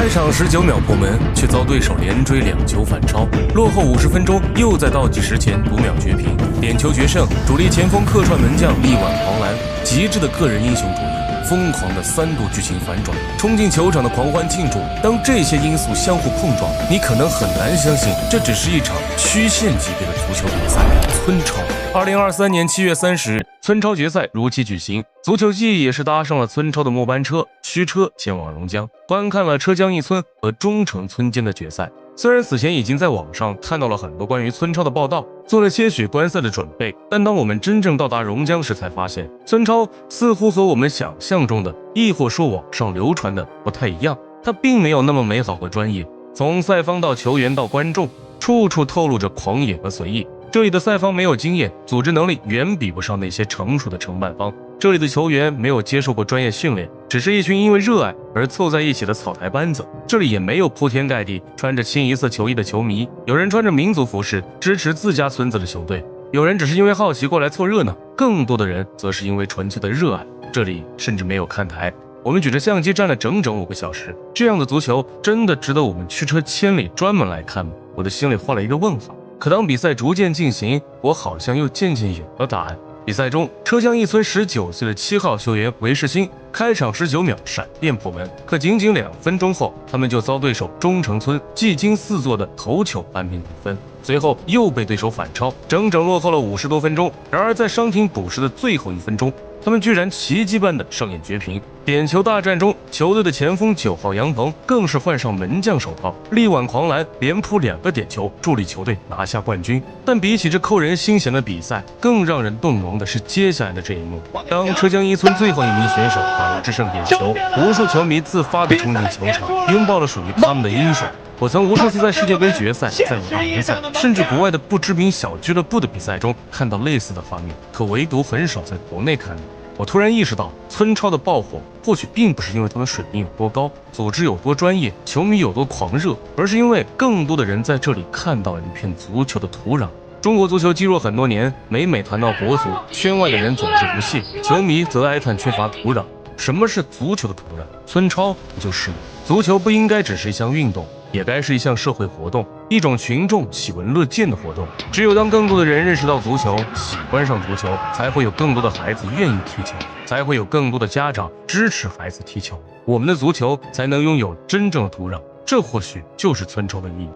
开场19秒破门，却遭对手连追2球反超，落后50分钟，又在倒计时前5秒绝平，点球决胜，主力前锋客串门将力挽狂澜，极致的个人英雄主义，疯狂的3度剧情反转，冲进球场的狂欢庆祝。当这些因素相互碰撞，你可能很难相信这只是一场曲线级别的足球比赛。村超，2023年7月30日，村超决赛如期举行，足球记也是搭上了村超的末班车，驱车前往榕江，观看了车江一村和中城村间的决赛。虽然此前已经在网上看到了很多关于村超的报道，做了些许观赛的准备，但当我们真正到达榕江时，才发现村超似乎和我们想象中的，亦或说网上流传的不太一样。它并没有那么美好和专业，从赛方到球员到观众，处处透露着狂野和随意。这里的赛方没有经验，组织能力远比不上那些成熟的承办方。这里的球员没有接受过专业训练，只是一群因为热爱而凑在一起的草台班子。这里也没有铺天盖地穿着清一色球衣的球迷，有人穿着民族服饰支持自家村子的球队，有人只是因为好奇过来凑热闹，更多的人则是因为纯粹的热爱。这里甚至没有看台，我们举着相机站了整整5个小时。这样的足球真的值得我们驱车千里专门来看吗？我的心里画了一个问号。可当比赛逐渐进行，我好像又渐渐有了答案。比赛中，车江一村19岁的7号球员韦世新开场19秒闪电破门，可仅仅2分钟后，他们就遭对手中城村技惊四座的头球扳平比分，随后又被对手反超，整整落后了50多分钟。然而在伤停补时的最后1分钟，他们居然奇迹般的上演绝平。点球大战中，球队的前锋9号杨鹏更是换上门将手套，力挽狂澜，连扑2个点球，助力球队拿下冠军。但比起这扣人心弦的比赛，更让人动容的是接下来的这一幕。当车江一村最后一名选手打入制胜点球，无数球迷自发地冲进球场，拥抱了属于他们的英雄。我曾无数次在世界杯决赛、在五大联赛，甚至国外的不知名小俱乐部的比赛中看到类似的画面，可唯独很少在国内看到。我突然意识到，村超的爆火或许并不是因为他们水平有多高，组织有多专业，球迷有多狂热，而是因为更多的人在这里看到了一片足球的土壤。中国足球积弱很多年，每谈到国足，圈外的人总是不屑，球迷则哀叹缺乏土壤。什么是足球的土壤？村超不就是吗？足球不应该只是一项运动，也该是一项社会活动，一种群众喜闻乐见的活动。只有当更多的人认识到足球，喜欢上足球，才会有更多的孩子愿意踢球，才会有更多的家长支持孩子踢球，我们的足球才能拥有真正的土壤。这或许就是村超的意义。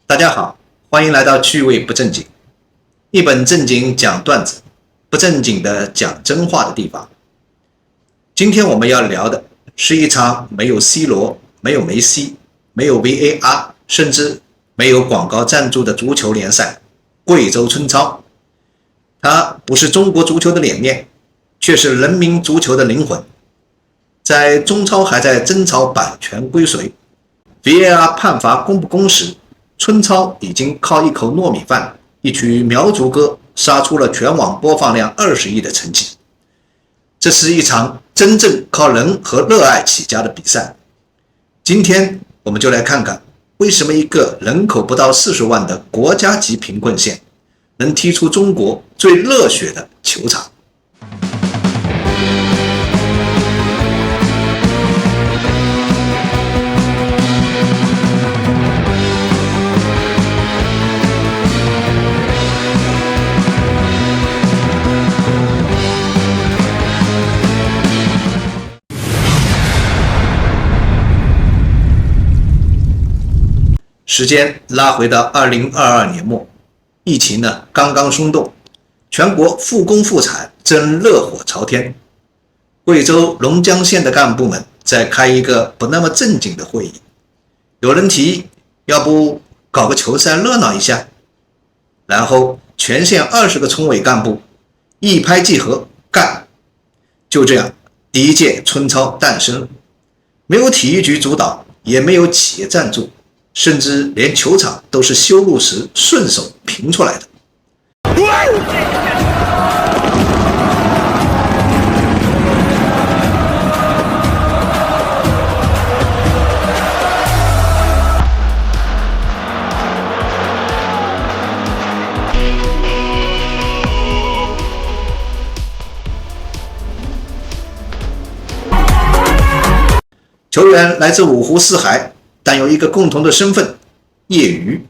大家好，欢迎来到趣味不正经，一本正经讲段子，不正经的讲真话的地方。今天我们要聊的是一场没有 C 罗、没有梅西、没有 VAR， 甚至没有广告赞助的足球联赛——贵州村超。它不是中国足球的脸面，却是人民足球的灵魂。在中超还在争吵版权归谁、VAR 判罚公不公时，村超已经靠一口糯米饭、一曲苗族歌杀出了全网播放量20亿的成绩。这是一场真正靠人和热爱起家的比赛。今天我们就来看看，为什么一个人口不到40万的国家级贫困县能踢出中国最热血的球场。时间拉回到2022年末，疫情呢刚刚松动，全国复工复产正热火朝天。贵州榕江县的干部们在开一个不那么正经的会议，有人提议要不搞个球赛热闹一下，然后全县20个村委干部一拍即合，干！就这样，第一届村超诞生了。没有体育局主导，也没有企业赞助，甚至连球场都是修路时顺手评出来的。球员来自五湖四海，但有一个共同的身份：业余。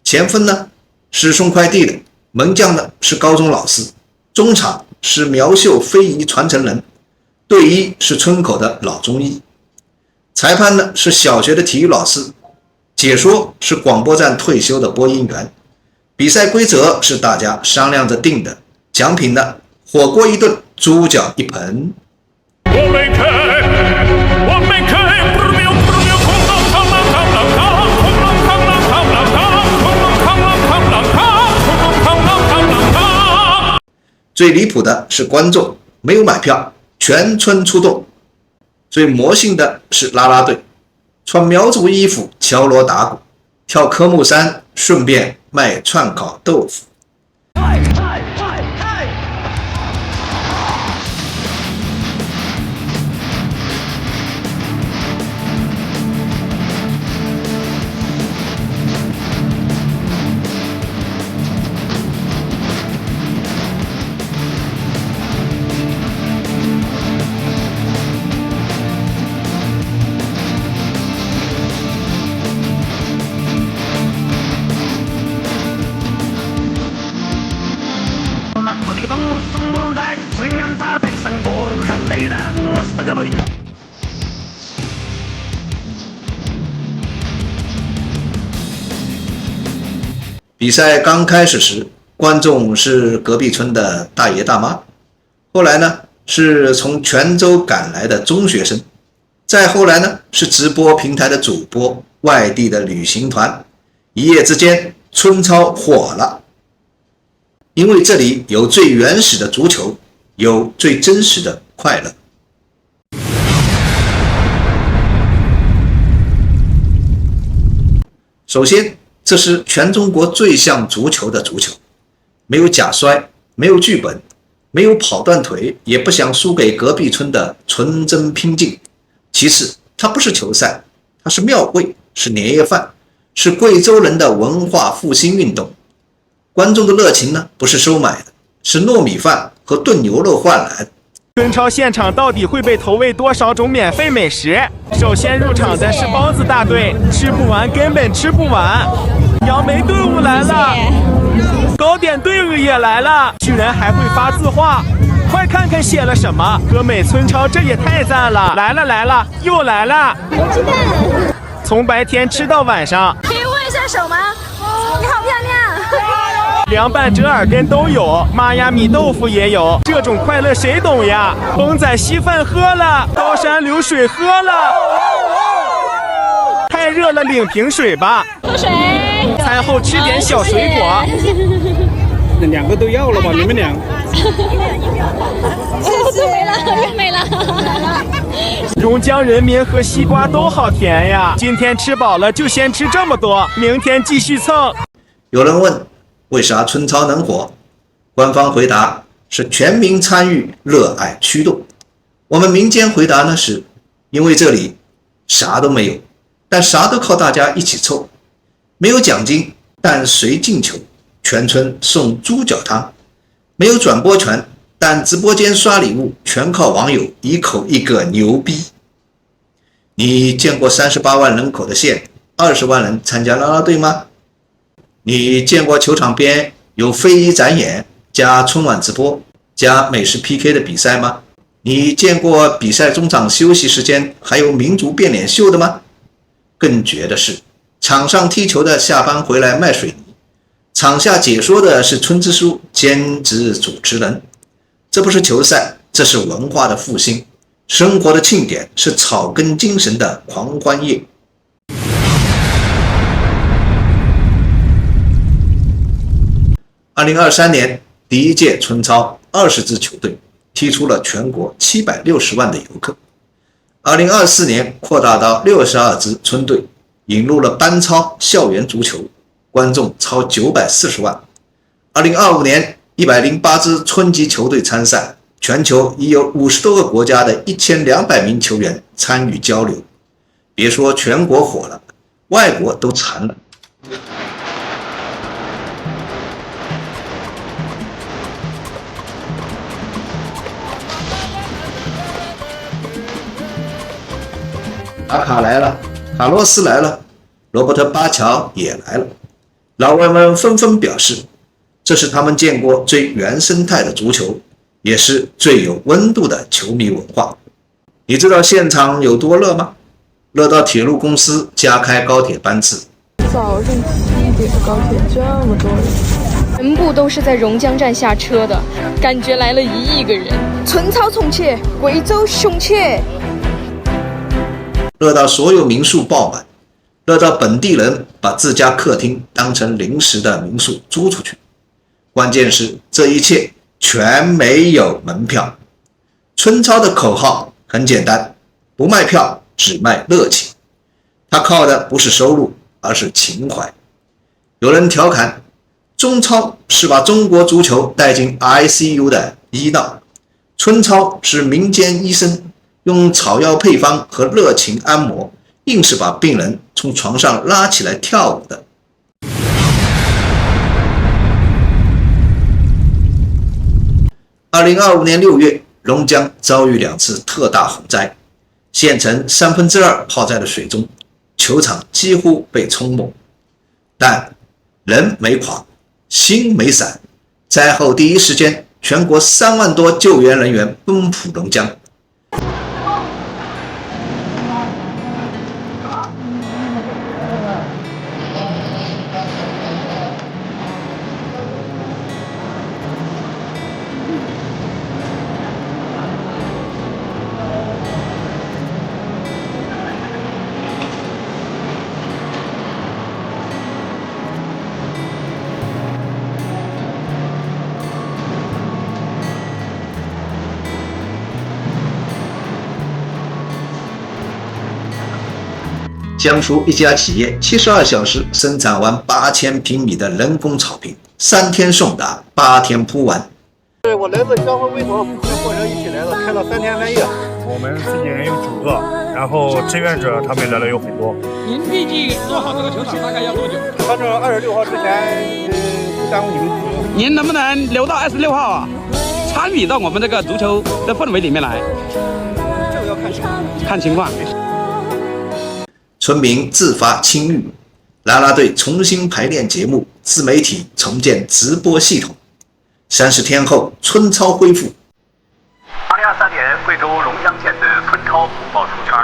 前锋呢是送快递的，门将呢是高中老师，中场是苗绣非遗传承人，队医是村口的老中医，裁判呢是小学的体育老师，解说是广播站退休的播音员。比赛规则是大家商量着定的，奖品呢火锅一顿，猪脚一盆。最离谱的是观众没有买票，全村出动。最魔性的是啦啦队，穿苗族衣服敲锣打鼓，跳科目三，顺便卖串烤豆腐。比赛刚开始时，观众是隔壁村的大爷大妈，后来呢是从泉州赶来的中学生，再后来呢是直播平台的主播，外地的旅行团。一夜之间，村超火了，因为这里有最原始的足球，有最真实的快乐。首先，这是全中国最像足球的足球，没有假摔，没有剧本，没有跑断腿，也不想输给隔壁村的纯真拼劲。其次，它不是球赛，它是庙会，是年夜饭，是贵州人的文化复兴运动。观众的热情呢，不是收买的，是糯米饭和炖牛肉换来的。村超现场到底会被投喂多少种免费美食？首先入场的是包子大队，吃不完根本吃不完。杨梅队伍来了，糕点队伍也来了，居然还会发字画，快看看写了什么！哥美村超这也太赞了！来了来了，又来了！我知道。从白天吃到晚上，可以握一下手吗？你好漂亮！凉拌折耳根都有，玛雅米豆腐也有，这种快乐谁懂呀？bom仔稀饭喝了，高山流水喝了，太热了领瓶水吧。喝水。餐后吃点小水果。那两个都要了吧？你们俩？又没了，又没了。榕江人民和西瓜都好甜呀！今天吃饱了就先吃这么多，明天继续蹭。有人问，为啥村超能火？官方回答是全民参与，热爱驱动。我们民间回答呢是，因为这里啥都没有，但啥都靠大家一起凑。没有奖金，但谁进球，全村送猪脚汤。没有转播权，但直播间刷礼物全靠网友一口一个牛逼。你见过38万人口的县20万人参加啦啦队吗？你见过球场边有非遗展演加春晚直播加美食 PK 的比赛吗？你见过比赛中场休息时间还有民族变脸秀的吗？更绝的是，场上踢球的下班回来卖水泥，场下解说的是村支书兼职主持人。这不是球赛，这是文化的复兴，生活的庆典，是草根精神的狂欢夜。2023年第一届村超20支球队踢出了全国760万的游客。2024年扩大到62支村队，引入了班超校园足球，观众超940万。2025年108支村级球队参赛，全球已有50多个国家的1200名球员参与交流。别说全国火了，外国都馋了。卡卡来了，卡洛斯来了，罗伯特·巴乔也来了。老外们纷纷表示，这是他们见过最原生态的足球，也是最有温度的球迷文化。你知道现场有多热吗？热到铁路公司加开高铁班次。早上7点高铁这么多人，全部都是在榕江站下车的，感觉来了1亿个人。春草重启，贵州雄起。热到所有民宿爆满，热到本地人把自家客厅当成临时的民宿租出去。关键是这一切全没有门票。春超的口号很简单，不卖票，只卖热情。它靠的不是收入，而是情怀。有人调侃，中超是把中国足球带进 ICU 的医闹，春超是民间医生用草药配方和热情按摩，硬是把病人从床上拉起来跳舞的。2025年6月，榕江遭遇2次特大洪灾，县城2/3泡在了水中，球场几乎被冲没。但人没垮，心没散，灾后第一时间，全国3万多救援人员奔赴榕江。江苏一家企业72小时生产完8000平米的人工草坪，3天送达，8天铺完。我来自江苏威妥，跟货车一起来的，开了3天3夜。我们自己人有9个，然后志愿者他们来了有很多。您预计做好这个球场大概要多久？反正26号之前不耽误你们。您能不能留到26号啊？参与到我们这个足球的氛围里面来？这个要看情况。村民自发清淤，啦啦队重新排练节目，自媒体重建直播系统。30天后，春超恢复。2023年贵州榕江县的春超火爆出圈。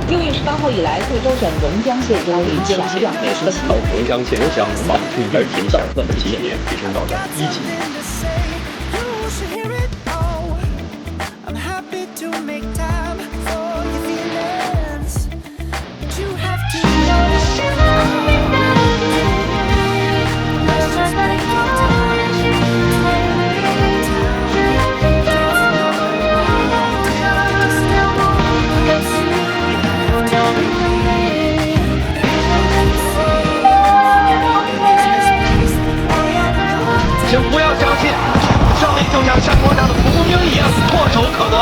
6月18号以来，贵州省榕江县遭遇强降水时期，榕江县将防汛预警小分级别提升到了1级。请不要相信，胜利就像山坡上的蒲公英一样唾手可得，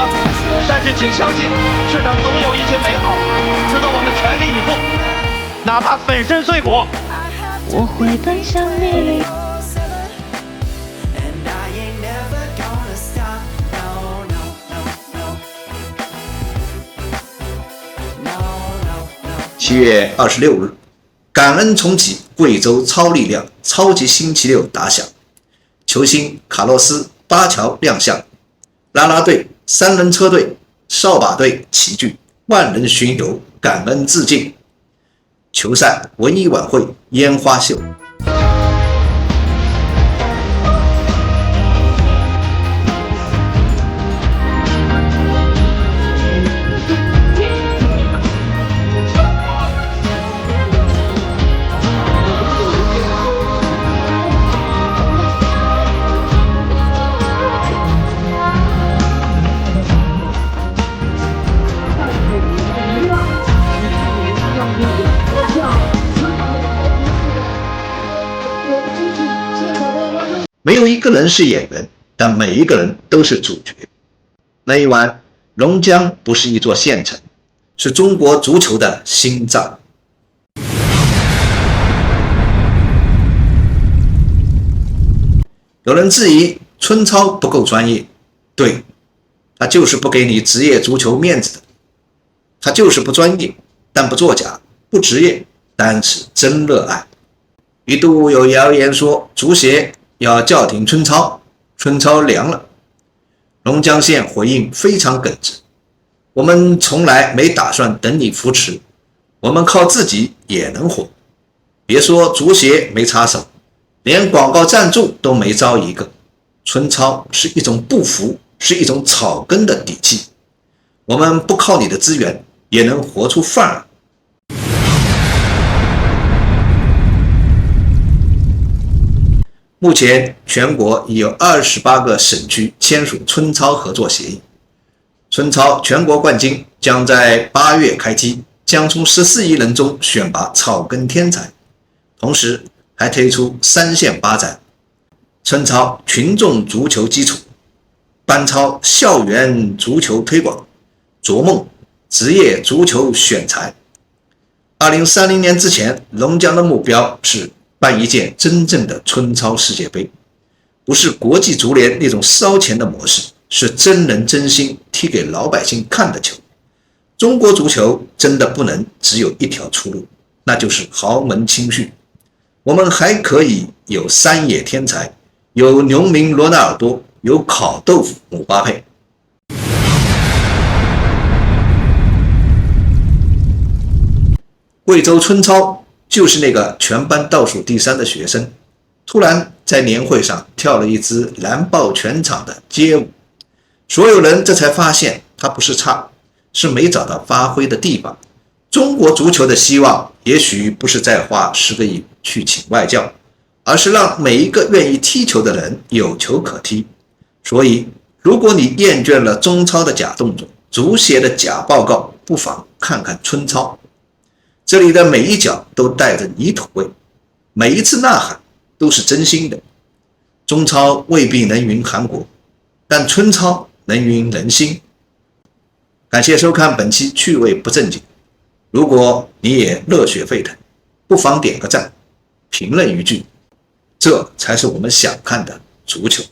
但是请相信，世上总有一些美好值得我们全力以赴，哪怕粉身碎骨。我会奔向你。7月26日，感恩重启，贵州超力量超级星期六打响。球星卡洛斯、巴乔亮相，啦啦队、3人车队、扫把队齐聚，万人巡游，感恩致敬。球赛、文艺晚会、烟花秀。没有一个人是演员，但每一个人都是主角。那一晚，榕江不是一座县城，是中国足球的心脏。有人质疑春操不够专业，对，他就是不给你职业足球面子的，他就是不专业，但不作假，不职业，但是真热爱。一度有谣言说足协要叫停春操，春操凉了。龙江县回应非常耿直，我们从来没打算等你扶持，我们靠自己也能活。别说足协没插手，连广告赞助都没招一个。春操是一种不服，是一种草根的底气。我们不靠你的资源，也能活出范儿。目前全国已有28个省区签署春操合作协议。春操全国冠军将在8月开机，将从14亿人中选拔草根天才，同时还推出3线发展，春操群众足球基础，班操校园足球推广，琢梦职业足球选材。2030年之前，龙江的目标是办一届真正的春操世界杯，不是国际足联那种烧钱的模式，是真人真心踢给老百姓看的球。中国足球真的不能只有一条出路，那就是豪门青训。我们还可以有山野天才，有牛名罗纳尔多，有烤豆腐姆巴佩。贵州春操就是那个全班倒数第3的学生，突然在年会上跳了一支燃爆全场的街舞，所有人这才发现他不是差，是没找到发挥的地方。中国足球的希望也许不是再花10个亿去请外教，而是让每一个愿意踢球的人有球可踢。所以如果你厌倦了中超的假动作，足协的假报告，不妨看看春操。这里的每一脚都带着泥土味，每一次呐喊都是真心的。中超未必能赢韩国，但春操能赢人心。感谢收看本期趣味不正经。如果你也热血沸腾，不妨点个赞，评论一句，这才是我们想看的足球。